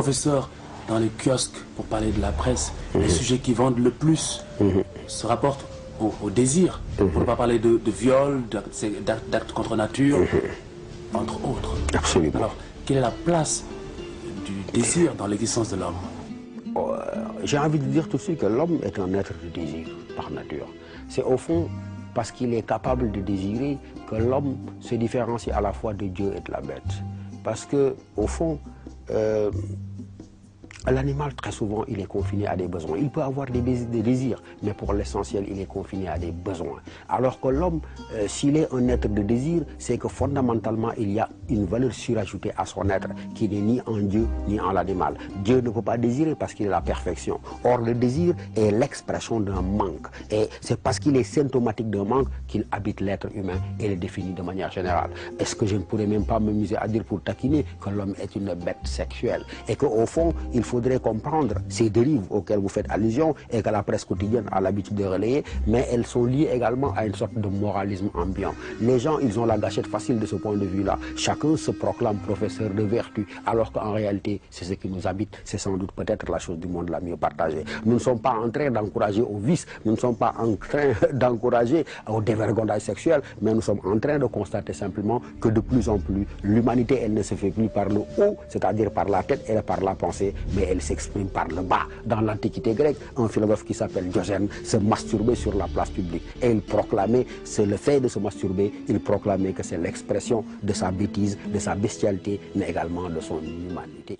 professeur, dans les kiosques, pour parler de la presse, les sujets qui vendent le plus se rapportent au désir. Pour ne pas parler de viol, d'actes contre nature, entre autres. Absolument. Alors, quelle est la place du désir dans l'existence de l'homme? J'ai envie de dire tout de suite que l'homme est un être de désir par nature. C'est au fond parce qu'il est capable de désirer que l'homme se différencie à la fois de Dieu et de la bête. Parce que, au fond, l'animal, très souvent, il est confiné à des besoins. Il peut avoir des désirs, mais pour l'essentiel, il est confiné à des besoins. Alors que l'homme, s'il est un être de désir, c'est que fondamentalement, il y a une valeur surajoutée à son être, qui n'est ni en Dieu, ni en l'animal. Dieu ne peut pas désirer parce qu'il est la perfection. Or, le désir est l'expression d'un manque. Et c'est parce qu'il est symptomatique d'un manque qu'il habite l'être humain et le définit de manière générale. Est-ce que je ne pourrais même pas m'amuser à dire pour taquiner que l'homme est une bête sexuelle et qu'au fond, il faudrait comprendre ces dérives auxquelles vous faites allusion et que la presse quotidienne a l'habitude de relayer, mais elles sont liées également à une sorte de moralisme ambiant. Les gens, ils ont la gâchette facile de ce point de vue-là. Chacun se proclame professeur de vertu, alors qu'en réalité, c'est ce qui nous habite. C'est sans doute peut-être la chose du monde la mieux partagée. Nous ne sommes pas en train d'encourager au vice, nous ne sommes pas en train d'encourager au dévergondage sexuel, mais nous sommes en train de constater simplement que de plus en plus, l'humanité, elle ne se fait plus par le haut, c'est-à-dire par la tête et par la pensée, mais elle s'exprime par le bas. Dans l'Antiquité grecque, un philosophe qui s'appelle Diogène se masturbait sur la place publique et il proclamait, c'est le fait de se masturber, il proclamait que c'est l'expression de sa bêtise, de sa bestialité, mais également de son inhumanité.